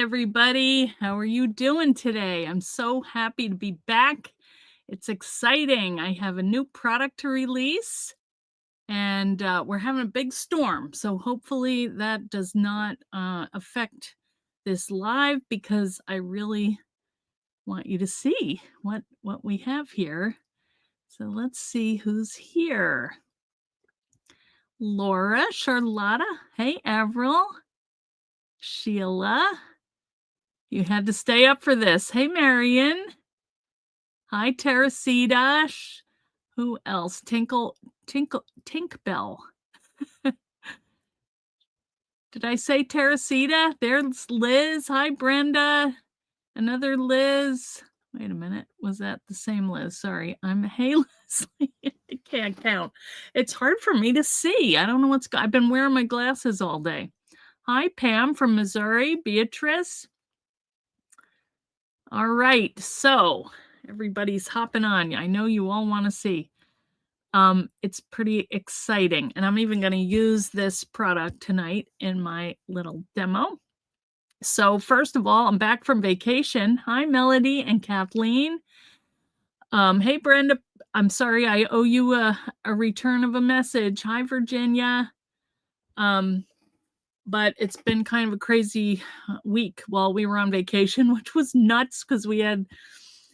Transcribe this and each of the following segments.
everybody. How are you doing today? I'm so happy to be back. It's exciting. I have a new product to release, and we're having a big storm. So hopefully that does not affect this live, because I really want you to see what we have here. So let's see who's here. Laura, Charlotta, hey, Avril, Sheila. You had to stay up for this. Hey, Marion. Hi, Teresita. Who else? Tinkbell. Did I say Teresita? There's Liz. Hi, Brenda. Another Liz. Wait a minute. Was that the same Liz? Sorry. Hey, Leslie. I can't count. It's hard for me to see. I don't know what's I've been wearing my glasses all day. Hi, Pam from Missouri. Beatrice. All right, so everybody's hopping on. I know you all want to see. It's pretty exciting, and I'm even going to use this product tonight in my little demo. So first of all, I'm back from vacation. Hi, Melody and Kathleen. Hey, Brenda. I'm sorry, I owe you a return of a message. Hi, Virginia. But it's been kind of a crazy week while we were on vacation, which was nuts because we had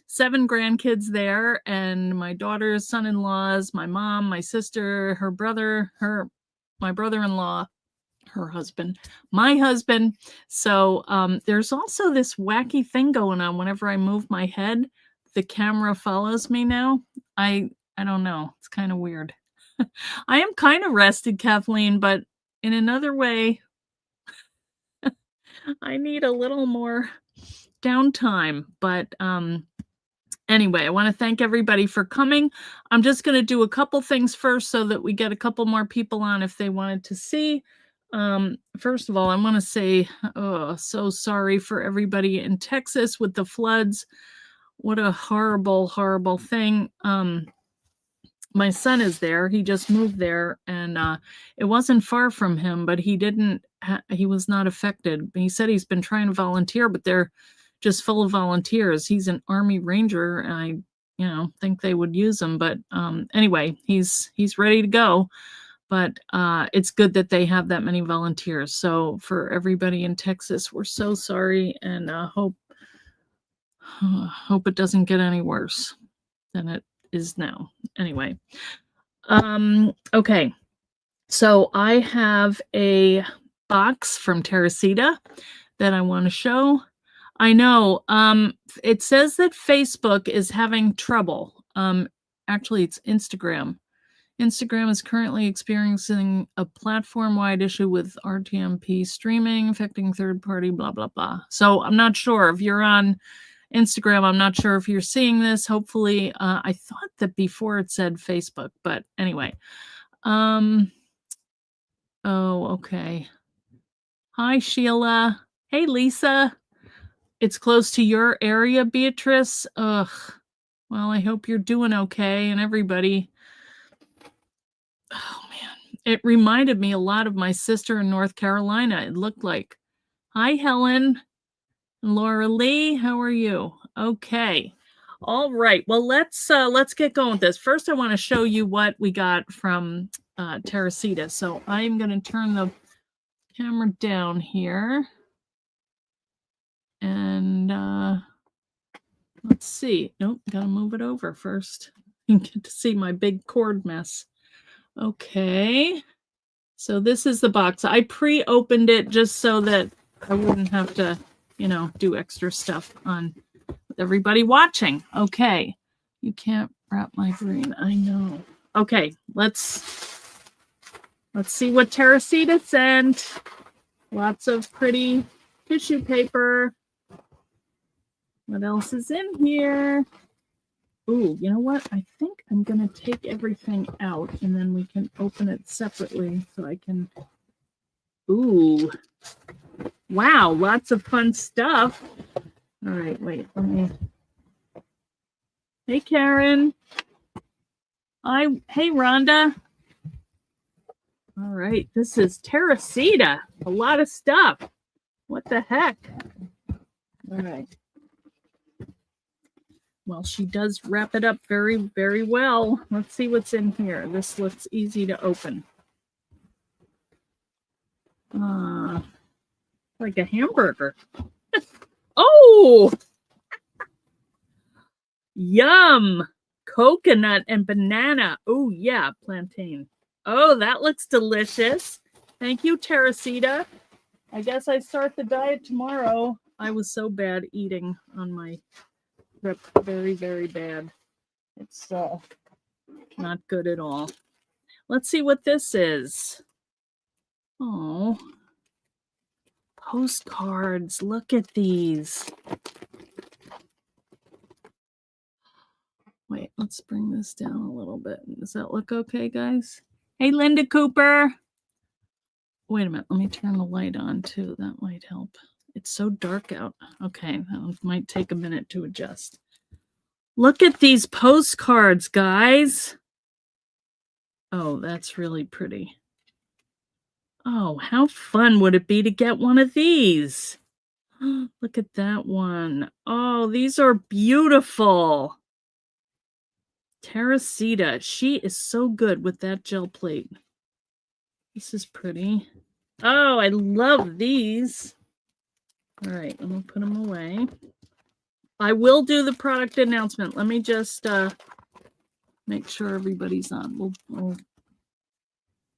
7 grandkids there, and my daughter's son-in-laws, my mom, my sister, her brother, my brother-in-law, her husband, my husband. So there's also this wacky thing going on. Whenever I move my head, the camera follows me now. I don't know. It's kind of weird. I am kind of rested, Kathleen, but in another way, I need a little more downtime. But anyway, I want to thank everybody for coming. I'm just going to do a couple things first so that we get a couple more people on if they wanted to see. First of all, I want to say, so sorry for everybody in Texas with the floods. What a horrible, horrible thing. My son is there. He just moved there, and it wasn't far from him, but he was not affected. He said he's been trying to volunteer, but they're just full of volunteers. He's an Army Ranger, and I think they would use him. But anyway, he's ready to go. But it's good that they have that many volunteers. So for everybody in Texas, we're so sorry, and hope it doesn't get any worse than it is now. Anyway, okay, so I have a box from Teresita that I want to show. I know it says that Facebook is having trouble. Actually, it's Instagram. Instagram is currently experiencing a platform-wide issue with RTMP streaming affecting third-party blah blah blah. So I'm not sure if you're on Instagram. I'm not sure if you're seeing this. Hopefully, I thought that before it said Facebook, but anyway. Oh, okay. Hi, Sheila. Hey, Lisa. It's close to your area, Beatrice. Ugh. Well, I hope you're doing okay, and everybody. Oh, man. It reminded me a lot of my sister in North Carolina. It looked like. Hi, Helen. Laura Lee, how are you? Okay. All right. Well, let's get going with this. First, I want to show you what we got from Teresita. So I'm going to turn the camera down here. And let's see. Nope, got to move it over first. You get to see my big cord mess. Okay. So this is the box. I pre-opened it just so that I wouldn't have to do extra stuff with everybody watching. Okay. You can't wrap my brain. I know. Okay. Let's see what Teresita sent. Lots of pretty tissue paper. What else is in here? Ooh, you know what? I think I'm going to take everything out, and then we can open it separately so I can... Ooh. Wow, lots of fun stuff. All right, wait, let me... Hey, Karen. Hey, Rhonda. All right, this is Teresita. A lot of stuff. What the heck? right. Well, she does wrap it up very, very well. Let's see what's in here. This looks easy to open. Like a hamburger. Oh! Yum! Coconut and banana. Oh, yeah, plantain. Oh, that looks delicious. Thank you, Teresita. I guess I start the diet tomorrow. I was so bad eating on my trip. Very, very bad. It's not good at all. Let's see what this is. Oh, postcards. Look at these. Wait, let's bring this down a little bit. Does that look okay, guys? Hey, Linda Cooper. Wait a minute. Let me turn the light on, too. That might help. It's so dark out. Okay, that might take a minute to adjust. Look at these postcards, guys. Oh, that's really pretty. Oh, how fun would it be to get one of these? Look at that one. Oh, these are beautiful. Teresita. She is so good with that gel plate. This is pretty. Oh, I love these. All right, I'm going to put them away. I will do the product announcement. Let me just make sure everybody's on.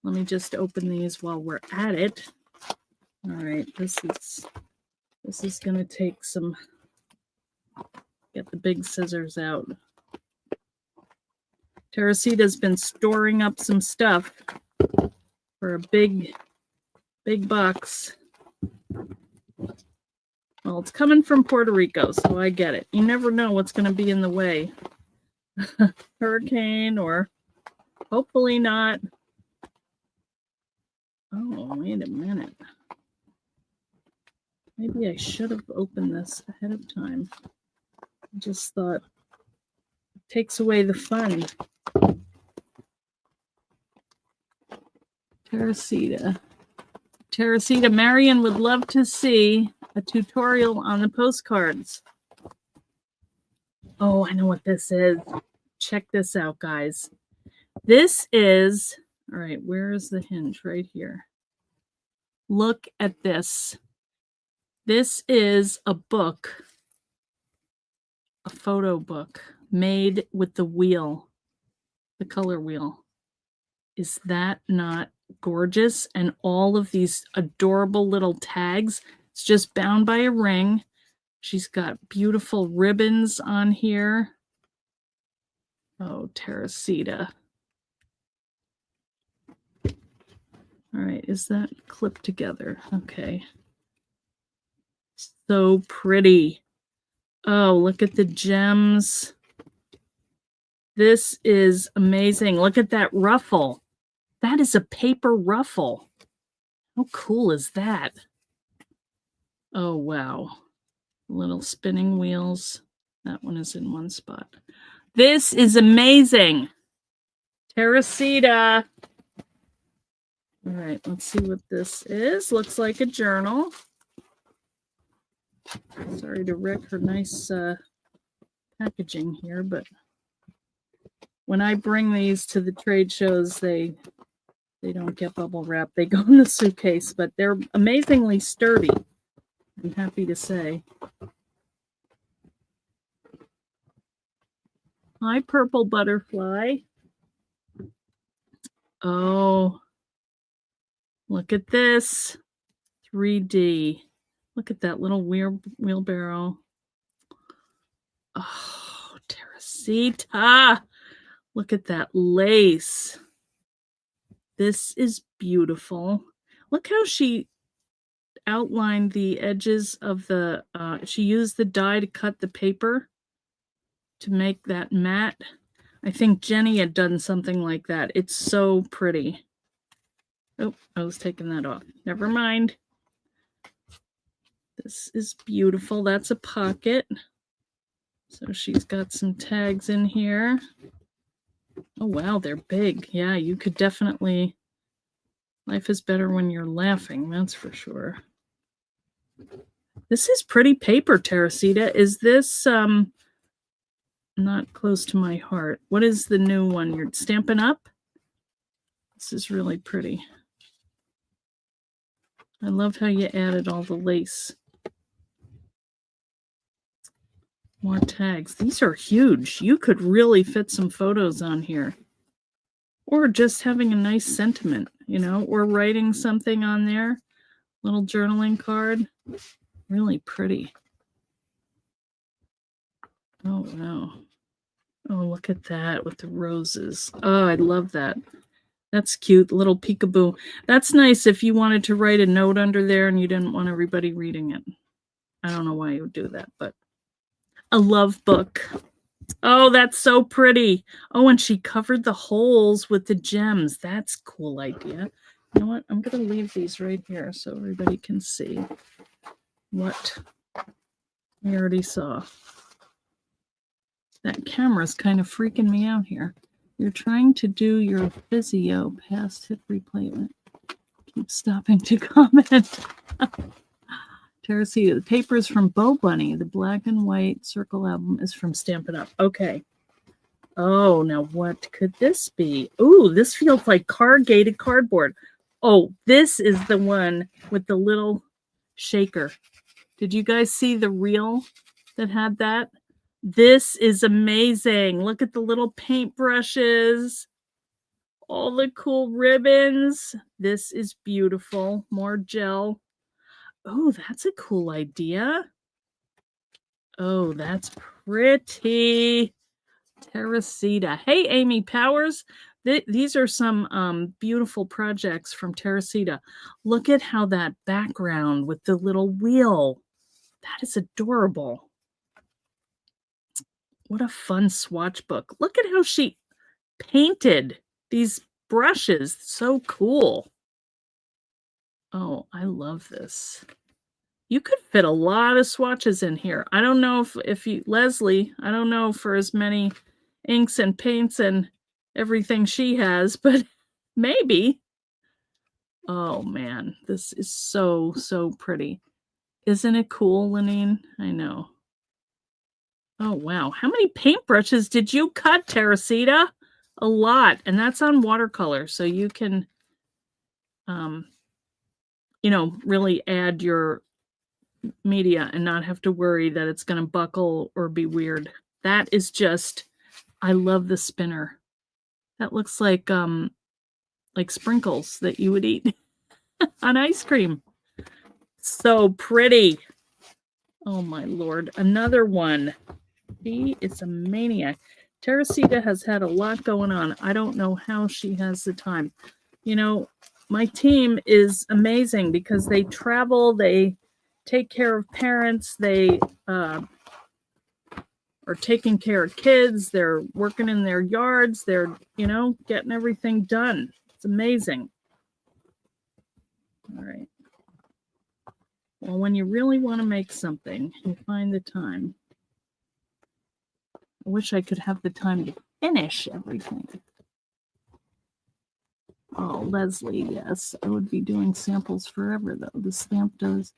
Let me just open these while we're at it. All right, this is going to take some, get the big scissors out. Teresita's been storing up some stuff for a big box. Well, it's coming from Puerto Rico, so I get it. You never know what's going to be in the way. Hurricane or hopefully not. Oh, wait a minute. Maybe I should have opened this ahead of time. I just thought it takes away the fun. Teresita. Teresita, Marion would love to see a tutorial on the postcards. Oh, I know what this is. Check this out, guys. This is, all right, where is the hinge? Right here. Look at this. This is a book, a photo book made with the wheel, the color wheel. Is that not gorgeous? And all of these adorable little tags. It's just bound by a ring. She's got beautiful ribbons on here. Oh, Teresita. All right, is that clipped together? Okay. So pretty. Oh, look at the gems. This is amazing. Look at that ruffle. That is a paper ruffle. How cool is that? Oh, wow. Little spinning wheels. That one is in one spot. This is amazing. Teresita. All right, let's see what this is. Looks like a journal. Sorry to wreck her nice packaging here, but when I bring these to the trade shows, they don't get bubble wrap. They go in the suitcase, but they're amazingly sturdy, I'm happy to say. Hi, purple butterfly. Oh, look at this. 3D. Look at that little wheelbarrow. Oh, Teresita. Look at that lace. This is beautiful. Look how she outlined the edges of the, she used the die to cut the paper to make that matte. I think Jenny had done something like that. It's so pretty. Oh, I was taking that off. Never mind. This is beautiful. That's a pocket. So she's got some tags in here. Oh, wow, they're big. Yeah, you could definitely... Life is better when you're laughing, that's for sure. This is pretty paper, Teresita. Is this not close to my heart? What is the new one you're Stampin' Up? This is really pretty. I love how you added all the lace. More tags. These are huge. You could really fit some photos on here. Or just having a nice sentiment, you know, or writing something on there. Little journaling card. Really pretty. Oh, wow. Oh, look at that with the roses. Oh, I love that. That's cute. Little peekaboo. That's nice if you wanted to write a note under there and you didn't want everybody reading it. I don't know why you would do that, but a love book. Oh, that's so pretty. Oh, and she covered the holes with the gems. That's a cool idea. You know what? I'm going to leave these right here so everybody can see what we already saw. That camera's kind of freaking me out here. You're trying to do your physio past hip replacement. Keep stopping to comment. Teresita, the paper is from Bo Bunny. The black and white circle album is from Stampin' Up. Okay. Oh, now what could this be? Ooh, this feels like corrugated cardboard. Oh, this is the one with the little shaker. Did you guys see the reel that had that? This is amazing. Look at the little paint brushes. All the cool ribbons. This is beautiful. More gel. Oh, that's a cool idea. Oh, that's pretty. Teresita. Hey, Amy Powers. These are some beautiful projects from Teresita. Look at how that background with the little wheel. That is adorable. What a fun swatch book. Look at how she painted these brushes. So cool. Oh, I love this. You could fit a lot of swatches in here. I don't know if you, Leslie, I don't know for as many inks and paints and everything she has, but maybe. Oh man, this is so, so pretty. Isn't it cool, Lenine? I know. Oh wow, how many paintbrushes did you cut, Teresita? A lot, and that's on watercolor, so you can, you know, really add your media and not have to worry that it's going to buckle or be weird. That is just, I love the spinner. That looks like sprinkles that you would eat on ice cream. So pretty. Oh my Lord. Another one. She is a maniac. Teresita has had a lot going on. I don't know how she has the time. You know, my team is amazing because they travel, they take care of parents, they are taking care of kids, they're working in their yards, they're, you know, getting everything done. It's amazing. All right. Well, when you really want to make something, you find the time. I wish I could have the time to finish everything. Oh, Leslie, yes. I would be doing samples forever, though. The stamp does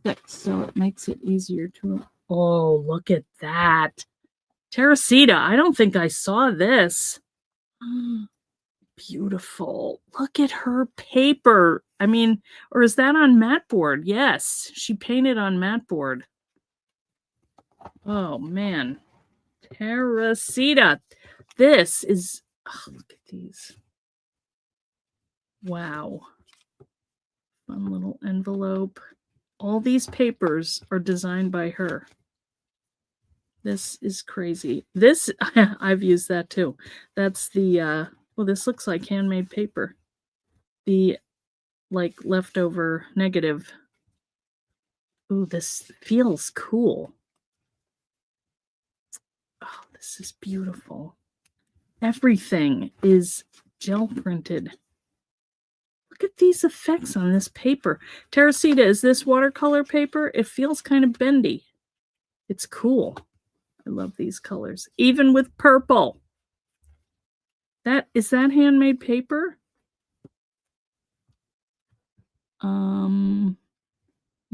fix, so it makes it easier to... Oh, look at that. Teresita, I don't think I saw this. Beautiful. Look at her paper. I mean, or is that on mat board? Yes, she painted on mat board. Oh, man. Teresita. This is... Oh, look at these. Wow. Fun little envelope. All these papers are designed by her. This is crazy. This, I've used that too. That's the, well, this looks like handmade paper. The, like, leftover negative. Ooh, this feels cool. Oh, this is beautiful. Everything is gel printed. Look at these effects on this paper. Teresita, is this watercolor paper? It feels kind of bendy. It's cool. I love these colors. Even with purple. Is that handmade paper?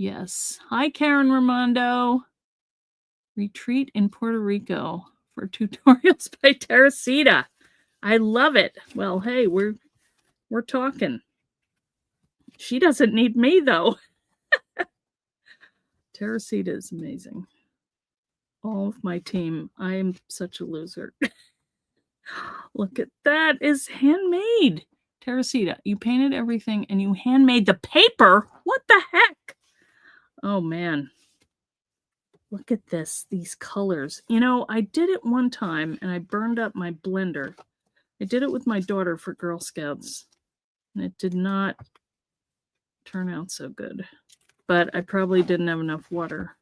Yes. Hi, Karen Ramondo. Retreat in Puerto Rico for tutorials by Teresita. I love it. Well, hey, we're talking. She doesn't need me though. Teresita is amazing. All of my team. I am such a loser. Look at that. Is handmade. Teresita, you painted everything and you handmade the paper? What the heck? Oh man. Look at this, these colors. You know, I did it one time and I burned up my blender. I did it with my daughter for Girl Scouts and it did not turn out so good. But I probably didn't have enough water.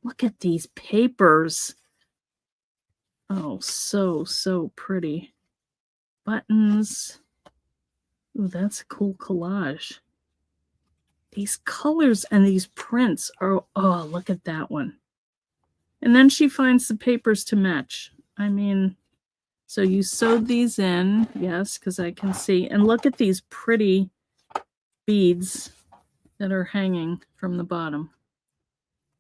Look at these papers. Oh, so pretty. Buttons. Ooh, that's a cool collage. These colors and these prints are, oh, look at that one. And then she finds the papers to match. I mean, so you sewed these in, yes, because I can see. And look at these pretty beads that are hanging from the bottom.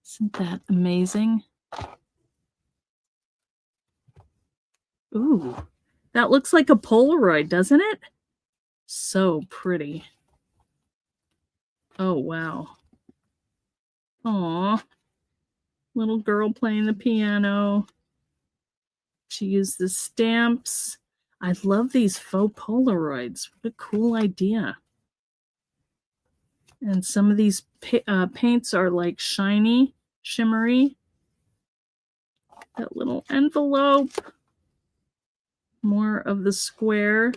Isn't that amazing? Ooh, that looks like a Polaroid, doesn't it? So pretty. Oh, wow. Aw. Little girl playing the piano. She used the stamps. I love these faux Polaroids. What a cool idea. And some of these paints are like shiny, shimmery. That little envelope. More of the square.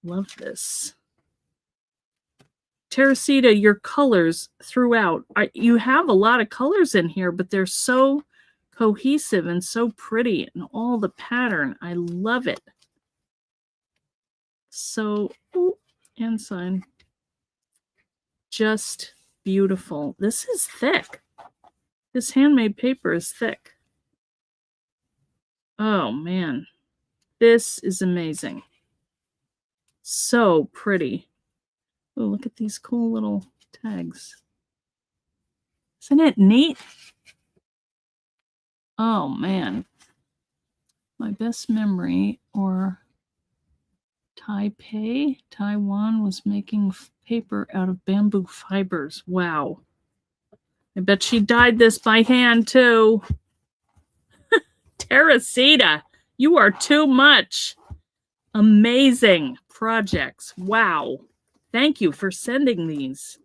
Love this. Teresita, your colors throughout. You have a lot of colors in here, but they're so cohesive and so pretty, and all the pattern. I love it. So, and sign. Just beautiful. This is thick. This handmade paper is thick. Oh man, this is amazing. So pretty. Oh, look at these cool little tags. Isn't it neat? Oh man, my best memory, or Taipei, Taiwan, was making paper out of bamboo fibers. Wow. I bet she dyed this by hand too. Teresita, you are too much. Amazing projects. Wow. Thank you for sending these.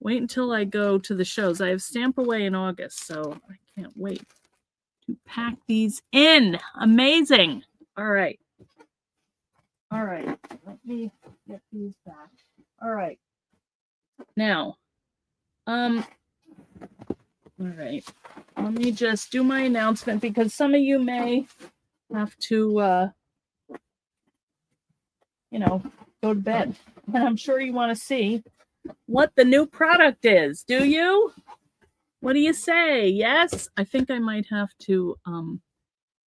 Wait until I go to the shows. I have Stamp Away in August, so I can't wait to pack these in. Amazing. All right. All right. Let me get these back. All right. Now, all right. Let me just do my announcement because some of you may have to, go to bed. And I'm sure you want to see what the new product is. Do you? What do you say? Yes? I think I might have to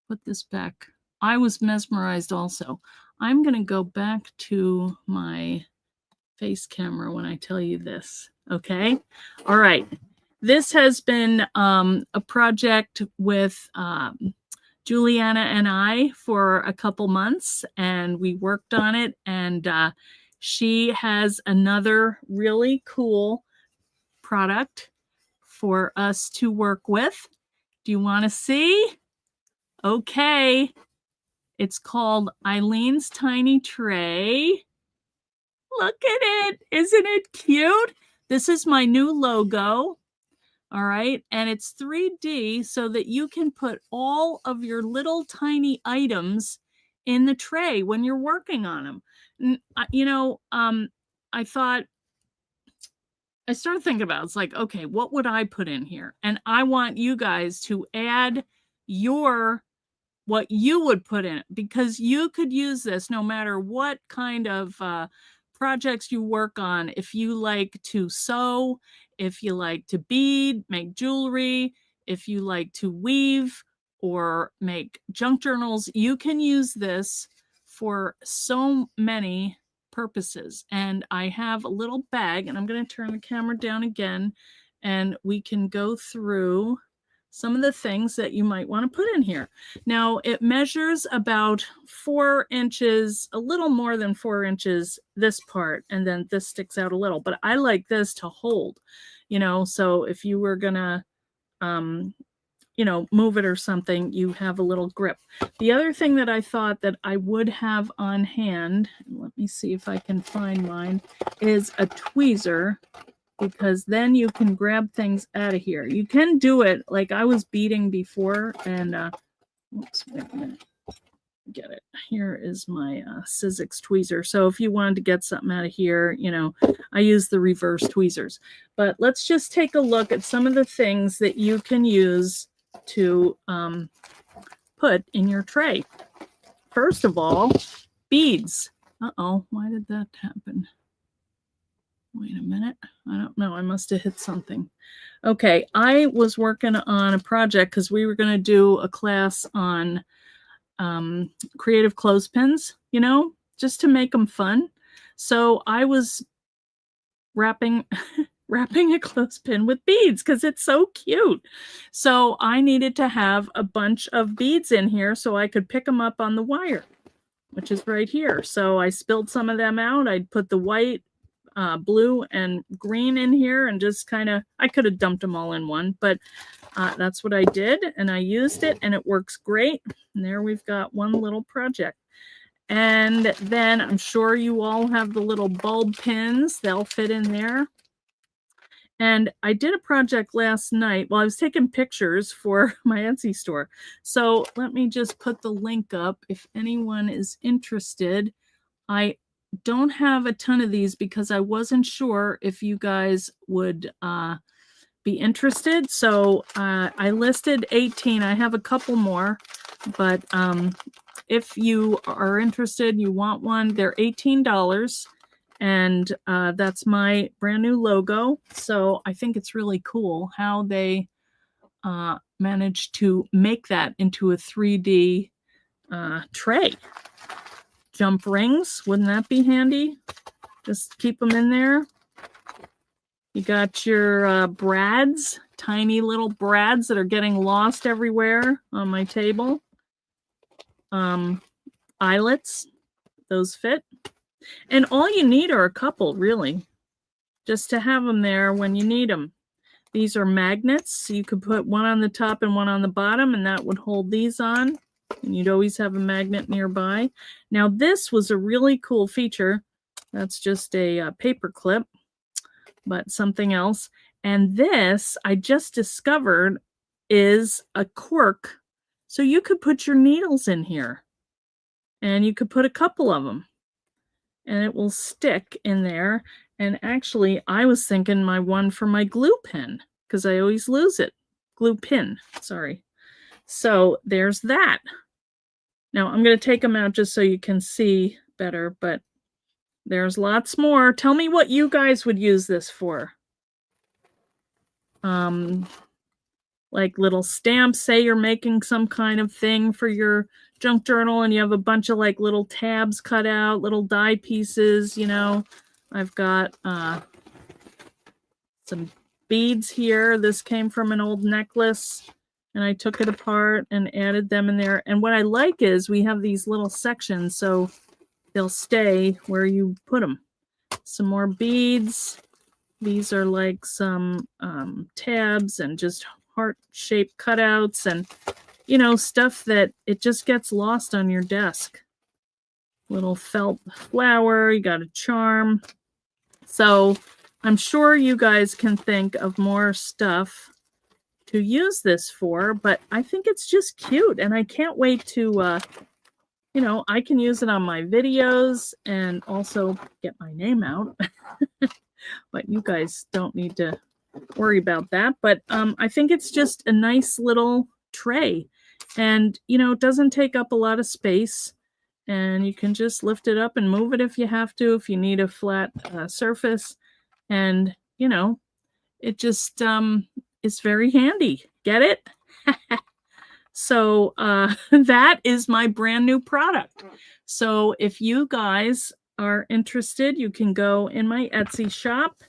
put this back. I was mesmerized also. I'm going to go back to my face camera when I tell you this. Okay? All right. This has been a project with Juliana and I for a couple months, and we worked on it, and she has another really cool product for us to work with. Do you want to see? Okay. It's called Eileen's Tiny Tray. Look at it. Isn't it cute? This is my new logo. All right. And it's 3D so that you can put all of your little tiny items in the tray when you're working on them. I thought, I started thinking about it. It's like, okay, what would I put in here? And I want you guys to add what you would put in it, because you could use this no matter what kind of projects you work on. If you like to sew, if you like to bead, make jewelry, if you like to weave or make junk journals, you can use this for so many purposes. And I have a little bag, and I'm going to turn the camera down again, and we can go through some of the things that you might want to put in here. Now, it measures about 4 inches, a little more than 4 inches, this part, and then this sticks out a little. But I like this to hold, so if you were going to, move it or something, you have a little grip. The other thing that I thought that I would have on hand, let me see if I can find mine, is a tweezer, because then you can grab things out of here. You can do it like I was beading before, and oops, wait a minute. Get it. Here is my Sizzix tweezer. So if you wanted to get something out of here, I use the reverse tweezers. But let's just take a look at some of the things that you can use to put in your tray. First of all, beads. Uh-oh, why did that happen? Wait a minute. I don't know. I must have hit something. Okay, I was working on a project because we were going to do a class on creative clothespins, just to make them fun. So I was wrapping a clothespin with beads because it's so cute. So I needed to have a bunch of beads in here so I could pick them up on the wire, which is right here. So I spilled some of them out. I'd put the white, blue, and green in here, and just I could have dumped them all in one, but that's what I did, and I used it, and it works great. And there we've got one little project. And then I'm sure you all have the little bulb pins. They'll fit in there. And I did a project last night. Well, I was taking pictures for my Etsy store. So let me just put the link up if anyone is interested. I don't have a ton of these because I wasn't sure if you guys would be interested. So I listed 18. I have a couple more, but if you are interested, you want one, they're $18. And that's my brand new logo. So I think it's really cool how they managed to make that into a 3D tray. Jump rings, wouldn't that be handy? Just keep them in there. You got your brads, tiny little brads that are getting lost everywhere on my table. Eyelets, those fit. And all you need are a couple, really, just to have them there when you need them. These are magnets, so you could put one on the top and one on the bottom, and that would hold these on. And you'd always have a magnet nearby. Now, this was a really cool feature. That's just a paper clip, but something else. And this, I just discovered, is a cork. So you could put your needles in here, and you could put a couple of them, and it will stick in there. And actually, I was thinking my one for my glue pen, because I always lose it. Glue pin, sorry. So there's that. Now I'm going to take them out just so you can see better, but there's lots more. Tell me what you guys would use this for. Like little stamps. Say you're making some kind of thing for your junk journal and you have a bunch of like little tabs cut out, little die pieces, I've got some beads here. This came from an old necklace, and I took it apart and added them in there. And what I like is we have these little sections, so they'll stay where you put them. Some more beads. These are like some tabs and just heart-shaped cutouts and, stuff that it just gets lost on your desk. Little felt flower. You got a charm. So I'm sure you guys can think of more stuff to use this for, but I think it's just cute, and I can't wait to, I can use it on my videos and also get my name out. But you guys don't need to worry about that. But I think it's just a nice little tray, and, it doesn't take up a lot of space, and you can just lift it up and move it if you have to, if you need a flat surface. And, it just is very handy. Get it? So that is my brand new product. So if you guys are interested, you can go in my Etsy shop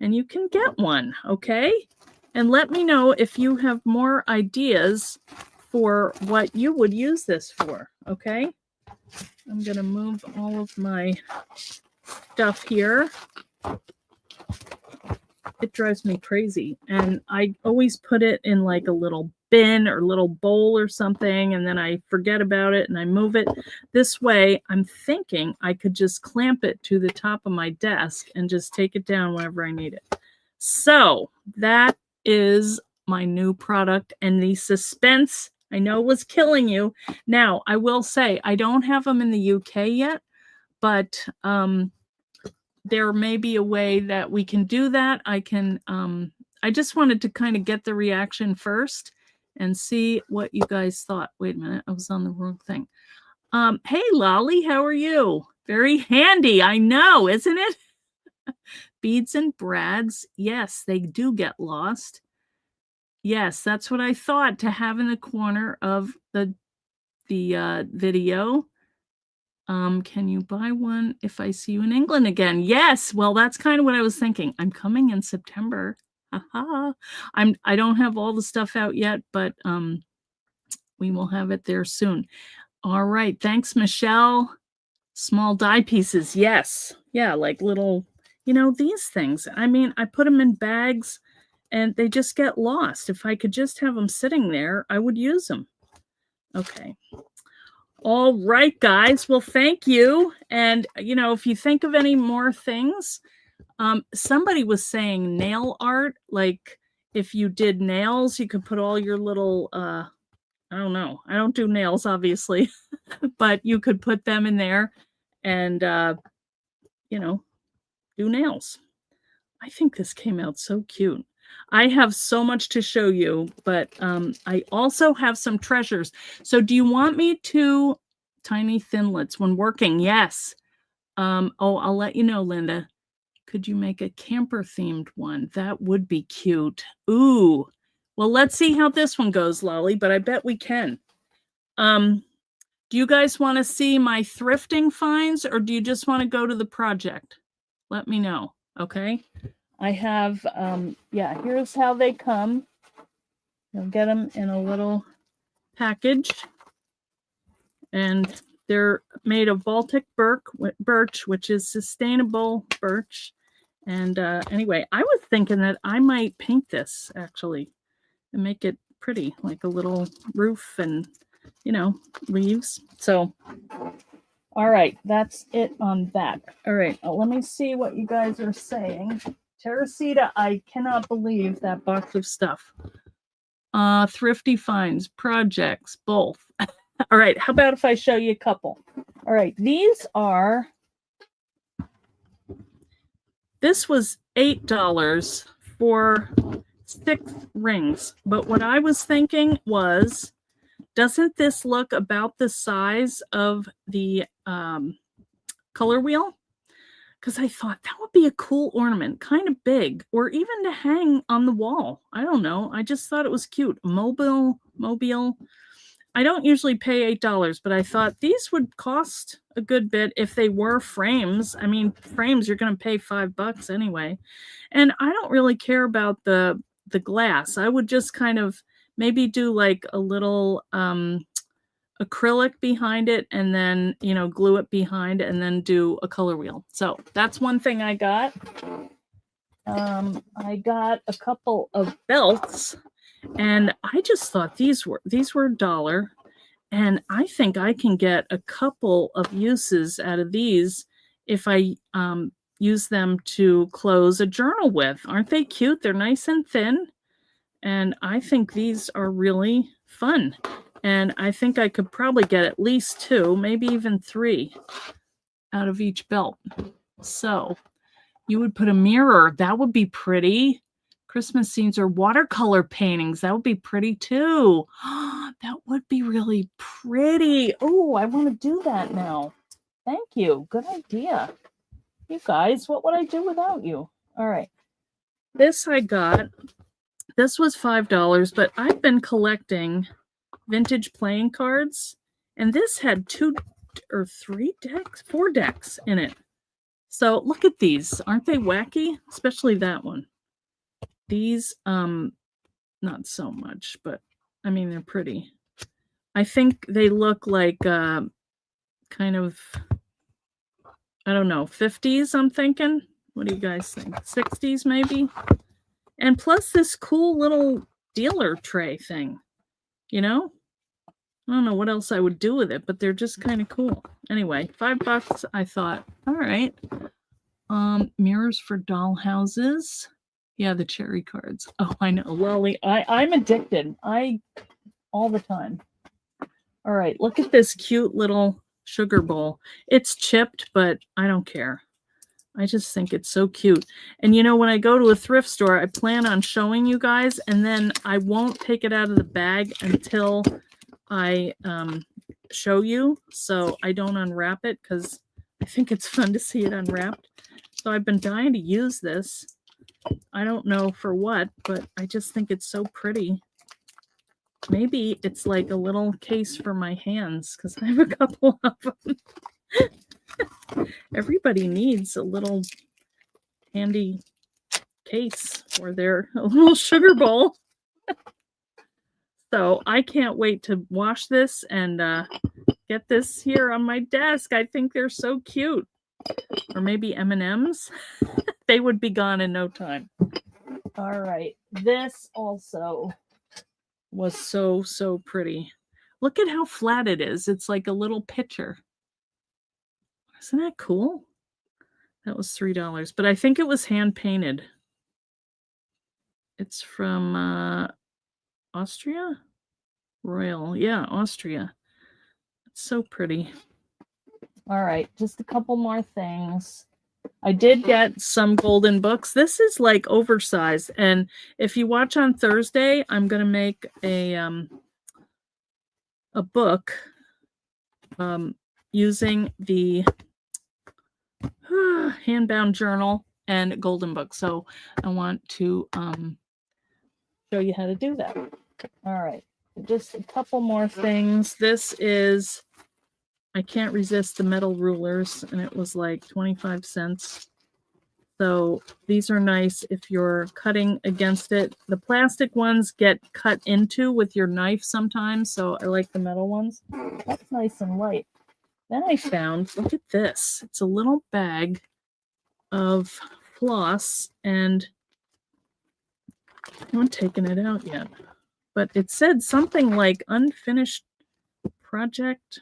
and you can get one, okay? And let me know if you have more ideas for what you would use this for, okay? I'm going to move all of my stuff here. It drives me crazy. And I always put it in like a little bin or little bowl or something, and then I forget about it and I move it. This way, I'm thinking I could just clamp it to the top of my desk and just take it down whenever I need it. So that is my new product, and the suspense I know was killing you. Now, I will say I don't have them in the UK yet, but there may be a way that we can do that. I just wanted to kind of get the reaction first and see what you guys thought. Wait a minute, I was on the wrong thing. Hey, Lolly, how are you? Very handy, I know, isn't it? Beads and brads, yes, they do get lost. Yes, that's what I thought, to have in the corner of the video. Can you buy one if I see you in England again? Yes, well, that's kind of what I was thinking. I'm coming in September. Haha. I don't have all the stuff out yet, but we will have it there soon. All right, thanks, Michelle. Small die pieces, yes. Yeah, like little, these things. I mean, I put them in bags and they just get lost. If I could just have them sitting there, I would use them. Okay. All right, guys. Well, thank you. And, if you think of any more things, somebody was saying nail art, like if you did nails, you could put all your little, I don't know. I don't do nails, obviously, but you could put them in there and, do nails. I think this came out so cute. I have so much to show you, but I also have some treasures. So do you want me to tiny thinlets when working? Yes. I'll let you know, Linda. Could you make a camper themed one? That would be cute. Ooh. Well, let's see how this one goes, Lolly, but I bet we can. Do you guys want to see my thrifting finds, or do you just want to go to the project? Let me know, okay? I have, here's how they come. You'll get them in a little package. And they're made of Baltic birch, which is sustainable birch. And anyway, I was thinking that I might paint this, actually, and make it pretty, like a little roof and, leaves. So, all right, that's it on that. All right, let me see what you guys are saying. Teresita, I cannot believe that box of stuff. Thrifty finds, projects, both. All right, how about if I show you a couple? All right, this was $8 for 6 rings. But what I was thinking was, doesn't this look about the size of the color wheel? Because I thought that would be a cool ornament, kind of big, or even to hang on the wall. I don't know. I just thought it was cute. Mobile. I don't usually pay $8, but I thought these would cost a good bit if they were frames. I mean, frames, you're going to pay $5 anyway. And I don't really care about the glass. I would just kind of maybe do like a little acrylic behind it and then, glue it behind and then do a color wheel. So that's one thing I got. I got a couple of belts, and I just thought these were $1, and I think I can get a couple of uses out of these if I use them to close a journal with. Aren't they cute? They're nice and thin, and I think these are really fun. And I think I could probably get at least 2, maybe even 3 out of each belt. So you would put a mirror. That would be pretty. Christmas scenes or watercolor paintings. That would be pretty too. That would be really pretty. Oh, I want to do that now. Thank you. Good idea. You guys, what would I do without you? All right. This I got. This was $5, but I've been collecting vintage playing cards, and this had 4 decks in it. So look at these. Aren't they wacky? Especially that one. These, not so much, but I mean, they're pretty. I think they look like kind of, I don't know, 50s, I'm thinking. What do you guys think? 60s maybe? And plus this cool little dealer tray thing, you know? I don't know what else I would do with it, but they're just kind of cool. Anyway, $5, I thought, all right. Mirrors for doll houses. Yeah, the cherry cards. Oh, I know. Lolly, I'm addicted. All the time. All right, look at this cute little sugar bowl. It's chipped, but I don't care. I just think it's so cute. And you know, when I go to a thrift store, I plan on showing you guys, and then I won't take it out of the bag until I show you. So I don't unwrap it because I think it's fun to see it unwrapped. So I've been dying to use this. I don't know for what, but I just think it's so pretty. Maybe it's like a little case for my hands because I have a couple of them. Everybody needs a little handy case for their little sugar bowl. So I can't wait to wash this and get this here on my desk. I think they're so cute. Or maybe M&Ms. They would be gone in no time. All right. This also was so pretty. Look at how flat it is. It's like a little pitcher. Isn't that cool? That was $3, but I think it was hand painted. It's from Austria? Royal. Yeah, Austria. It's so pretty. All right, just a couple more things. I did get some golden books. This is like oversized, and if you watch on Thursday, I'm going to make a book using the handbound journal and golden book. So I want to show you how to do that. All right, just a couple more things. This is, I can't resist the metal rulers, and it was like 25 cents. So these are nice if you're cutting against it. The plastic ones get cut into with your knife sometimes, so I like the metal ones. That's nice and light. Then I found, look at this. It's a little bag of floss, and I haven't taken it out yet. But it said something like unfinished project.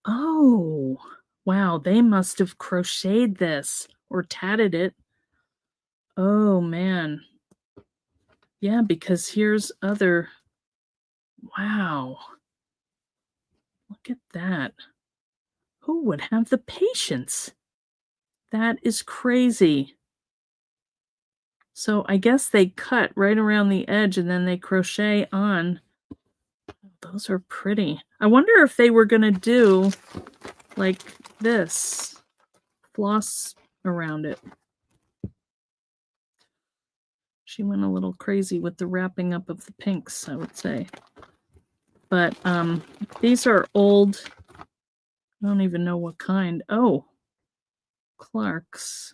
Oh, wow. They must have crocheted this or tatted it. Oh, man. Yeah, because here's other. Wow. Look at that. Who would have the patience? That is crazy. So I guess they cut right around the edge and then they crochet on. Those are pretty. I wonder if they were going to do like this, floss around it. She went a little crazy with the wrapping up of the pinks, I would say. But these are old. I don't even know what kind. Oh, Clark's.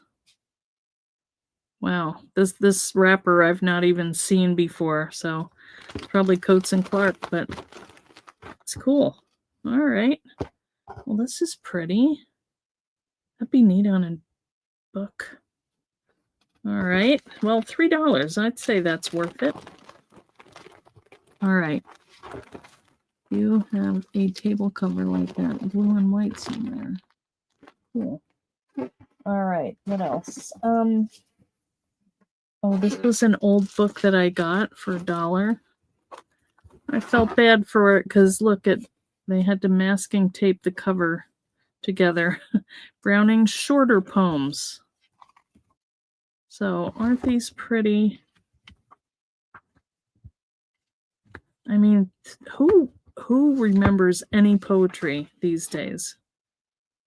Wow, this wrapper I've not even seen before, so it's probably Coates and Clark, but it's cool. All right. Well, this is pretty. That'd be neat on a book. All right. Well, $3. I'd say that's worth it. All right. You have a table cover like that, blue and white somewhere. Cool. All right. What else? Oh, this was an old book that I got for $1. I felt bad for it because look at, they had to masking tape the cover together. Browning's shorter poems. So aren't these pretty? I mean, who remembers any poetry these days?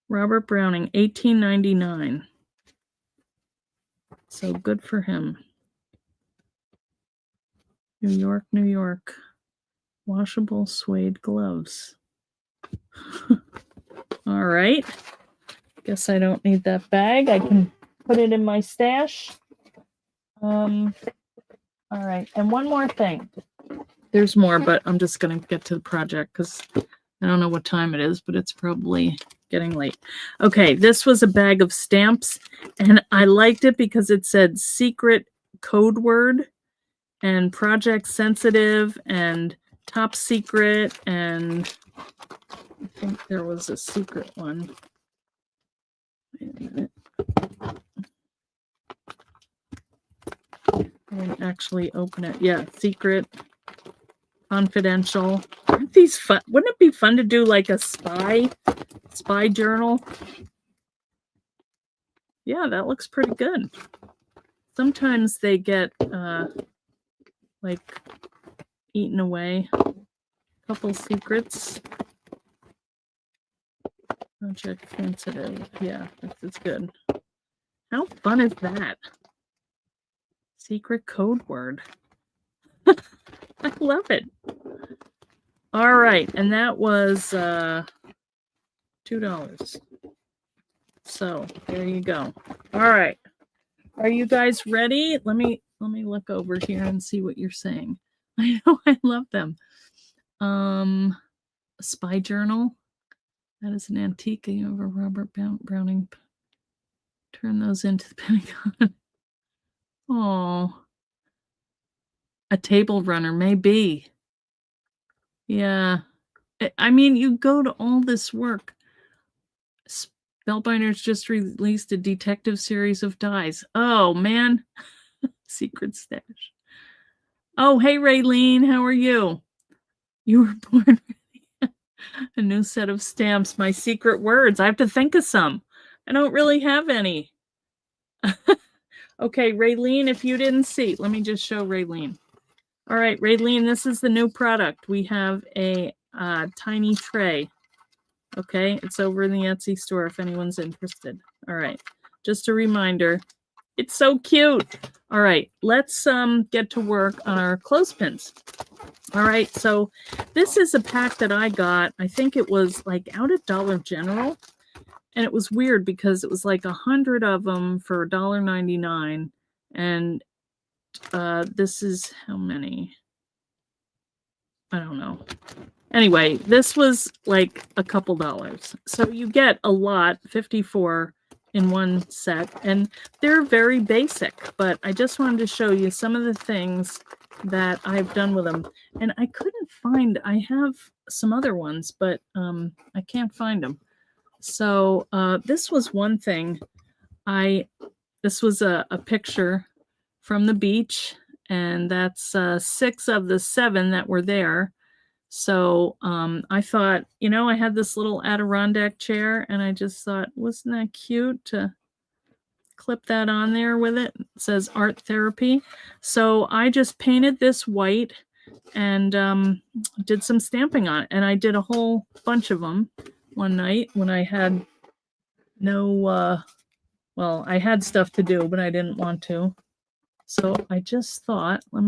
Robert Browning, 1899. So good for him. New York, New York. Washable suede gloves. All right. Guess I don't need that bag. I can put it in my stash. All right, and one more thing. There's more, but I'm just going to get to the project because I don't know what time it is, but it's probably getting late. Okay, this was a bag of stamps, and I liked it because it said secret code word and project sensitive and top secret, and I think there was a secret one. Wait a minute. I didn't actually open it. Yeah, secret, confidential. Aren't these fun? Wouldn't it be fun to do like a spy journal? Yeah, that looks pretty good. Sometimes they get like eaten away. Couple secrets. Project sensitive. Yeah, this is good. How fun is that? Secret code word. I love it. All right, and that was $2. So there you go. All right. Are you guys ready? Let me look over here and see what you're saying. I know I love them. A spy journal. That is an antique of a Robert Browning. Turn those into the Pentagon. Oh, a table runner, maybe. Yeah. I mean, you go to all this work. Spellbinders just released a detective series of dies. Oh, man. Secret stash. Oh, hey, Raylene. How are you? You were born ready. A new set of stamps. My secret words. I have to think of some. I don't really have any. Okay, Raylene, if you didn't see, let me just show Raylene. All right, Raylene, this is the new product. We have a tiny tray. Okay, it's over in the Etsy store if anyone's interested. All right, just a reminder. It's so cute. All right, let's get to work on our clothespins. All right, so this is a pack that I got. I think it was like out at Dollar General. And it was weird because it was like 100 of them for $1.99. And this is how many? I don't know. Anyway, this was like a couple dollars. So you get a lot, 54 in one set. And they're very basic. But I just wanted to show you some of the things that I've done with them. And I couldn't find, I have some other ones, but I can't find them. So this was one thing. This was a picture from the beach, and that's 6 of the 7 that were there. So I thought, you know, I had this little Adirondack chair, and I just thought, wasn't that cute to clip that on there with it? It says art therapy. So I just painted this white and did some stamping on it, and I did a whole bunch of them one night when I had no, well, I had stuff to do, but I didn't want to. So I just thought, all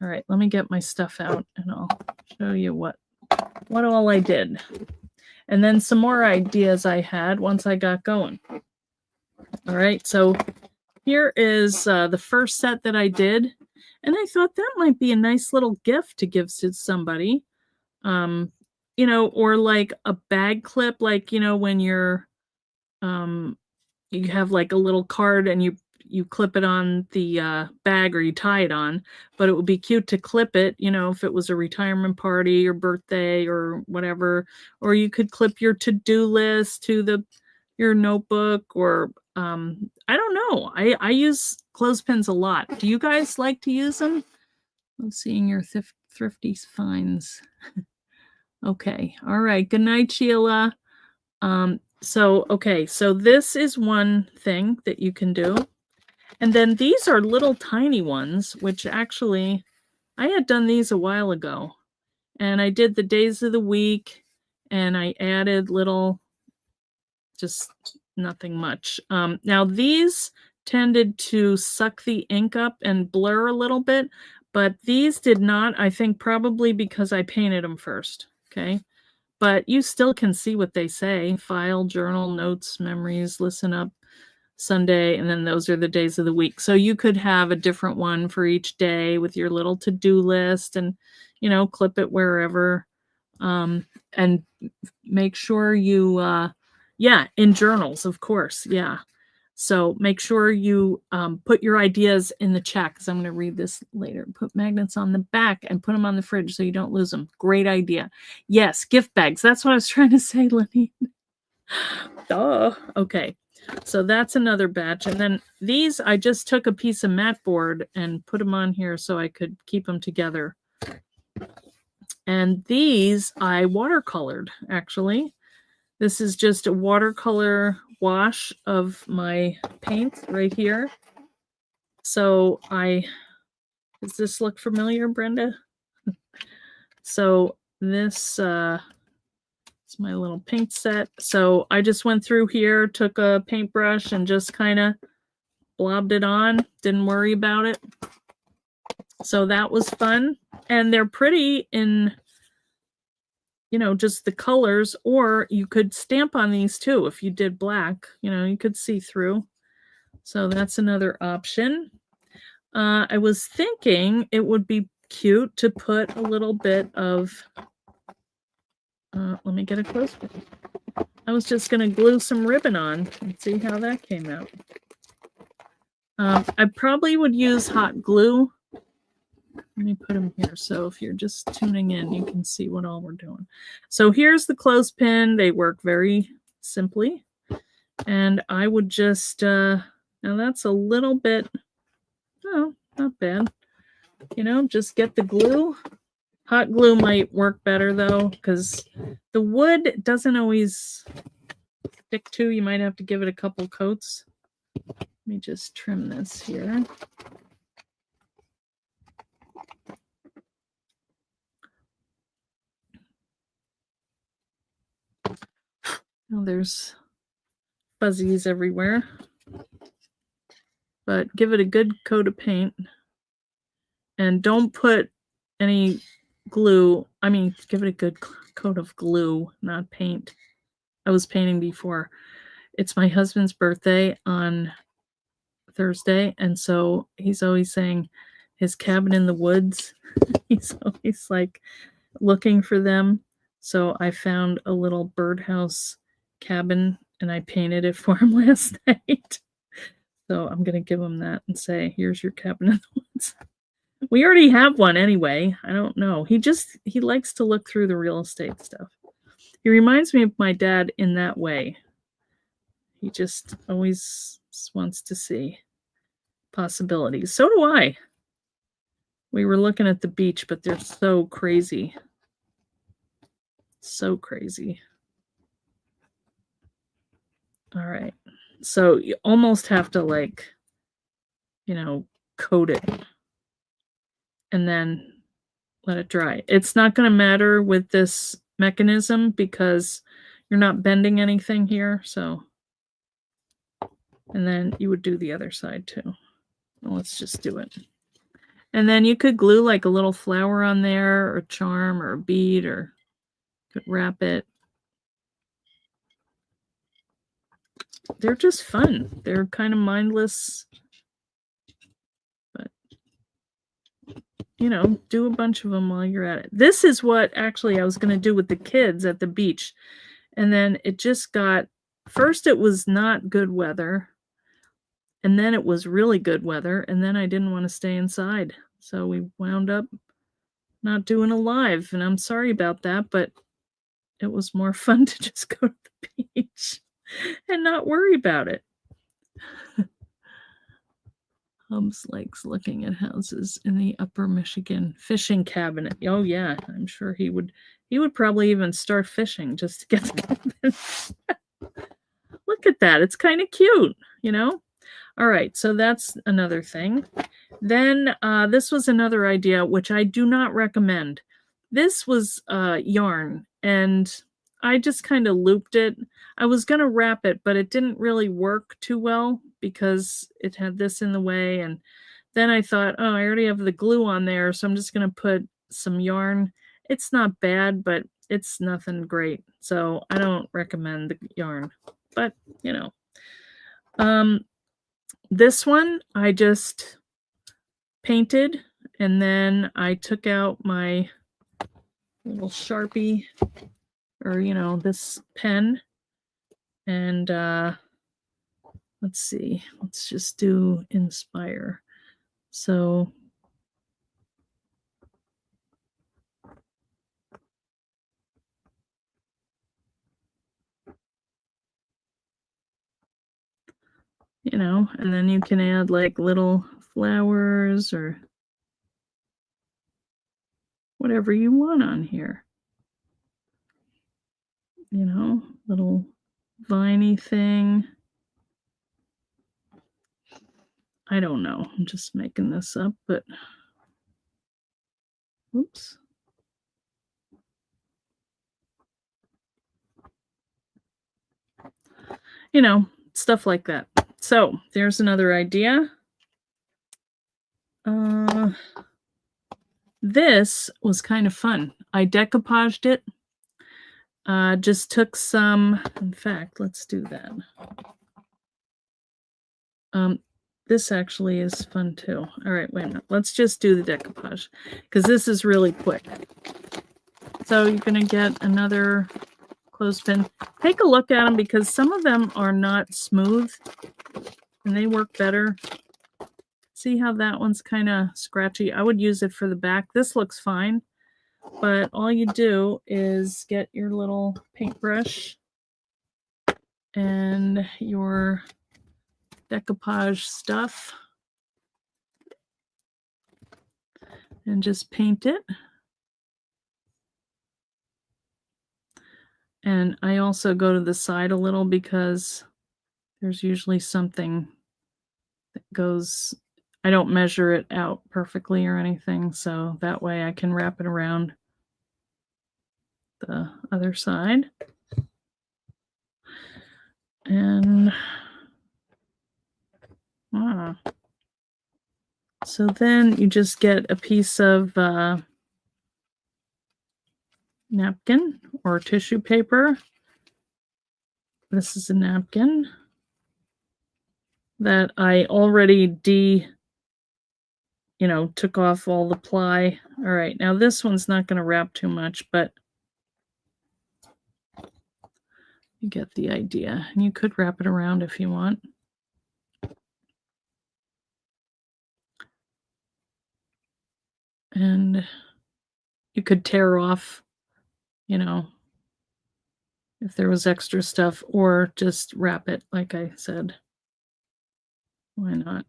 right, let me get my stuff out and I'll show you what all I did. And then some more ideas I had once I got going. All right, so here is the first set that I did. And I thought that might be a nice little gift to give to somebody. You know, or like a bag clip, like, you know, when you're, you have like a little card and you clip it on the bag or you tie it on, but it would be cute to clip it, you know, if it was a retirement party or birthday or whatever, or you could clip your to-do list to your notebook, or I don't know. I use clothespins a lot. Do you guys like to use them? I'm seeing your thrifty finds. Okay. All right. Good night, Sheila. Okay. So this is one thing that you can do. And then these are little tiny ones, which actually I had done these a while ago. And I did the days of the week and I added little, just nothing much. Now these tended to suck the ink up and blur a little bit, but these did not, I think probably because I painted them first. Okay. but you still can see what they say. File, journal, notes, memories, listen up, Sunday, and then those are the days of the week. So you could have a different one for each day with your little to-do list and, clip it wherever. And make sure you, yeah, in journals, of course. Yeah. So make sure you put your ideas in the chat because I'm going to read this later. Put magnets on the back and put them on the fridge so you don't lose them. Great idea. Yes, gift bags. That's what I was trying to say, Lenny. Duh. Okay. So that's another batch. And then these, I just took a piece of mat board and put them on here so I could keep them together. And these I watercolored, actually. This is just a watercolor wash of my paint right here. So does this look familiar, Brenda? So this is my little paint set. So I just went through here, took a paintbrush and just kind of blobbed it on. Didn't worry about it. So that was fun. And they're pretty in, just the colors, or you could stamp on these too. If you did black, you could see through. So that's another option. I was thinking it would be cute to put a little bit of, let me get a close one. I was just going to glue some ribbon on and see how that came out. I probably would use hot glue. Let me put them here. So if you're just tuning in, you can see what all we're doing. So here's the clothespin. They work very simply. And I would just, now that's a little bit, oh, not bad. Just get the glue. Hot glue might work better though, because the wood doesn't always stick to. You might have to give it a couple coats. Let me just trim this here. Oh, there's fuzzies everywhere. But give it a good coat of paint. And don't put any glue. I mean, give it a good coat of glue, not paint. I was painting before. It's my husband's birthday on Thursday, and so he's always saying his cabin in the woods. He's always like looking for them. So I found a little birdhouse cabin and I painted it for him last night. So I'm going to give him that and say, here's your cabin in the woods. We already have one anyway. I don't know. He likes to look through the real estate stuff. He reminds me of my dad in that way. He just always wants to see possibilities. So do I. We were looking at the beach, but they're so crazy. So crazy. All right. So you almost have to coat it and then let it dry. It's not going to matter with this mechanism because you're not bending anything here. So, and then you would do the other side too. Well, let's just do it. And then you could glue like a little flower on there or a charm or a bead, or could wrap it. They're just fun. They're kind of mindless, but do a bunch of them while you're at it. This is what actually I was going to do with the kids at the beach. And then it just got, first it was not good weather. And then it was really good weather. And then I didn't want to stay inside. So we wound up not doing a live. And I'm sorry about that, but it was more fun to just go to the beach and not worry about it. Hubs likes looking at houses in the Upper Michigan fishing cabinet. Oh yeah, I'm sure he would probably even start fishing just to get Look at that. It's kind of cute, All right, so that's another thing. Then this was another idea, which I do not recommend. This was yarn, and I just kind of looped it. I was going to wrap it, but it didn't really work too well because it had this in the way. And then I thought, I already have the glue on there, so I'm just going to put some yarn. It's not bad, but it's nothing great. So I don't recommend the yarn, but you know. This one I just painted, and then I took out my little Sharpie, or you know, this pen, and let's see, let's just do inspire. So you know, and then you can add like little flowers or whatever you want on here. You know, little viney thing. I don't know. I'm just making this up, but oops. You know, stuff like that. So there's another idea. This was kind of fun. I decoupaged it. Just took some, in fact, let's do that. This actually is fun too. All right, wait a minute. Let's just do the decoupage because this is really quick. So you're going to get another clothespin. Take a look at them because some of them are not smooth and they work better. See how that one's kind of scratchy? I would use it for the back. This looks fine, but all you do is get your little paintbrush and your decoupage stuff and just paint it. And I also go to the side a little because there's usually something that goes, I don't measure it out perfectly or anything, so that way I can wrap it around the other side. And so then you just get a piece of napkin or tissue paper. This is a napkin that I already took off all the ply. All right, now this one's not going to wrap too much, but you get the idea. And you could wrap it around if you want. And you could tear off, if there was extra stuff, or just wrap it, like I said. Why not?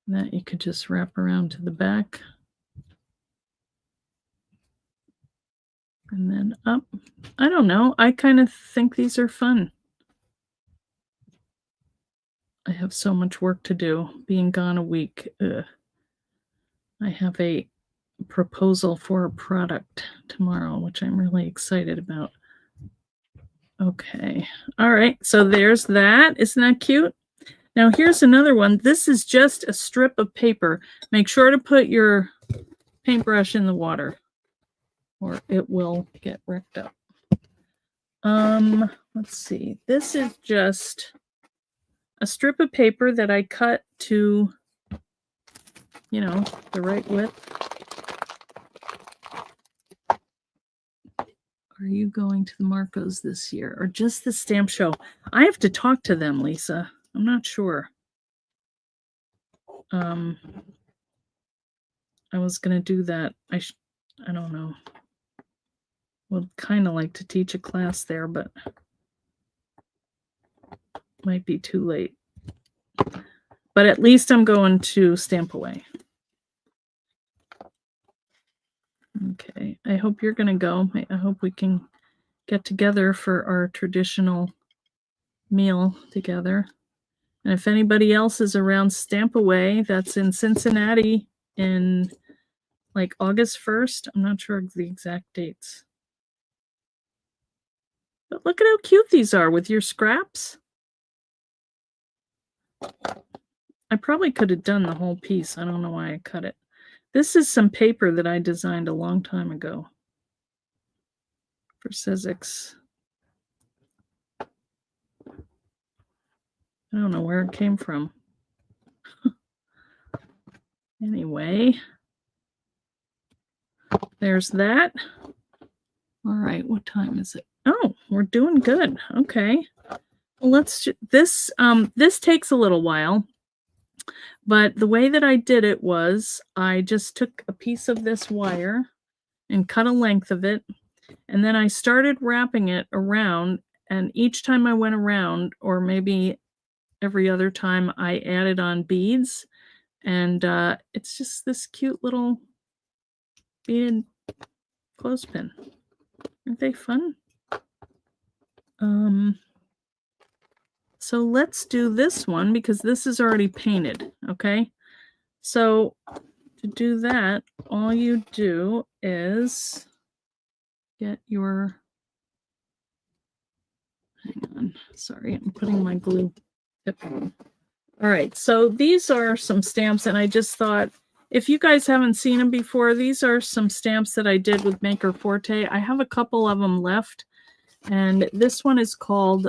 That you could just wrap around to the back. And then up. I don't know. I kind of think these are fun. I have so much work to do. Being gone a week. Ugh. I have a proposal for a product tomorrow, which I'm really excited about. Okay. All right. So there's that. Isn't that cute? Now here's another one. This is just a strip of paper. Make sure to put your paintbrush in the water or it will get wrecked up. Let's see. This is just a strip of paper that I cut to, the right width. Are you going to the Marcos this year or just the stamp show? I have to talk to them, Lisa. I'm not sure. I was going to do that. I don't know. Would kind of like to teach a class there, but might be too late. But at least I'm going to Stamp Away. Okay, I hope you're going to go. I hope we can get together for our traditional meal together. And if anybody else is around Stamp Away, that's in Cincinnati in like August 1st. I'm not sure the exact dates. But look at how cute these are with your scraps. I probably could have done the whole piece. I don't know why I cut it. This is some paper that I designed a long time ago for Sizzix. I don't know where it came from. Anyway, there's that. All right, what time is it? Oh, we're doing good. Okay. Well, let's this takes a little while. But the way that I did it was I just took a piece of this wire and cut a length of it, and then I started wrapping it around, and each time I went around, or maybe every other time, I added on beads, and it's just this cute little beaded clothespin. Aren't they fun? So let's do this one because this is already painted, okay? So to do that, all you do is get your, hang on, sorry, I'm putting my glue tip on. All right, so these are some stamps, and I just thought, if you guys haven't seen them before, these are some stamps that I did with Maker Forte. I have a couple of them left, and this one is called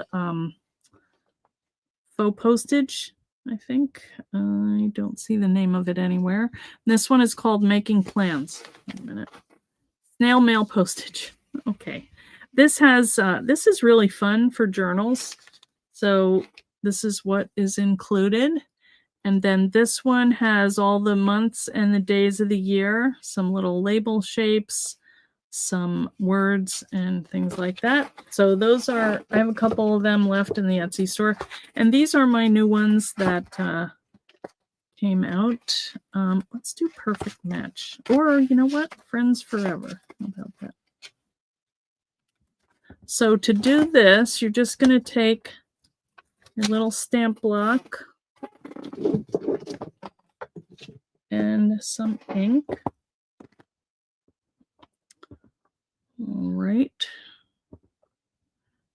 Faux Postage, I think. I don't see the name of it anywhere. This one is called Making Plans. Wait a minute. Snail mail postage. Okay. This has this is really fun for journals. So this is what is included. And then this one has all the months and the days of the year, some little label shapes, some words and things like that. So those are, I have a couple of them left in the Etsy store. And these are my new ones that came out. Let's do Perfect Match. Or, you know what? Friends Forever. How about that? So to do this, you're just going to take your little stamp block and some ink. All right.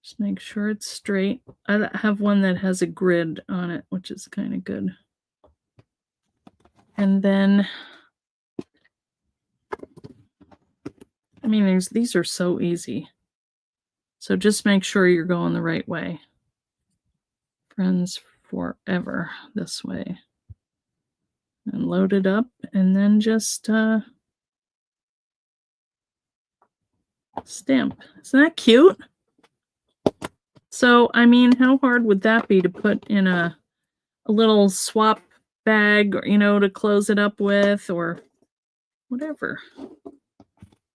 Just make sure it's straight. I have one that has a grid on it, which is kind of good. And then, I mean, these are so easy. So just make sure you're going the right way. Friends Forever, this way. And load it up, and then just stamp. Isn't that cute? So, I mean, how hard would that be to put in a little swap bag, or, you know, to close it up with, or whatever.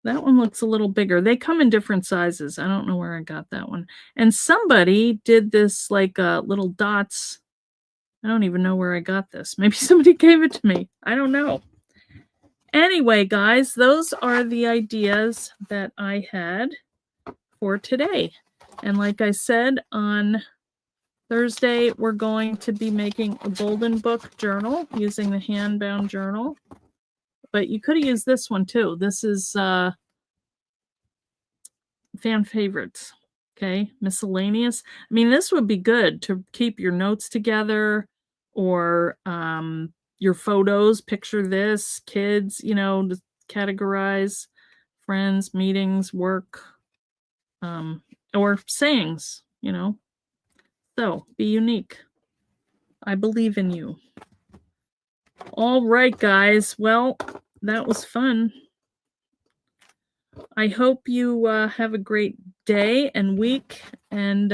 That one looks a little bigger. They come in different sizes. I don't know where I got that one. And somebody did this like little dots. I don't even know where I got this. Maybe somebody gave it to me. I don't know. Anyway, guys, those are the ideas that I had for today. And like I said, on Thursday, we're going to be making a golden book journal using the hand-bound journal. But you could have used this one too. This is fan favorites. Okay, miscellaneous. I mean, this would be good to keep your notes together, or your photos. Picture this, kids, you know, to categorize friends, meetings, work, or sayings, you know. So be unique. I believe in you. All right, guys. Well, that was fun. I hope you have a great day and week, and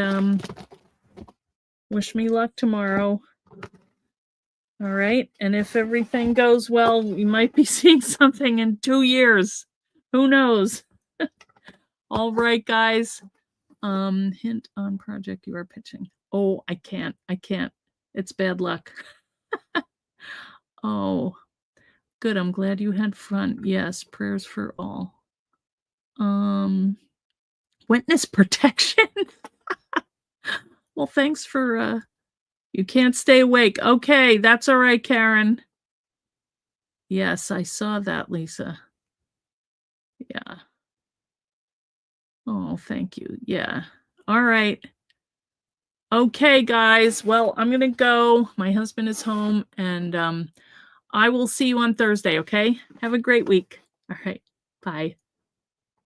wish me luck tomorrow. All right. And if everything goes well, we might be seeing something in 2 years. Who knows? All right, guys. Hint on project you are pitching. Oh, I can't. It's bad luck. Oh, good. I'm glad you had fun. Yes, prayers for all. Witness protection. Well, thanks for you can't stay awake. Okay, that's all right, Karen. Yes, I saw that, Lisa. Yeah. Oh, thank you. Yeah. All right. Okay, guys. Well, I'm gonna go. My husband is home, and I will see you on Thursday, okay? Have a great week. All right. Bye.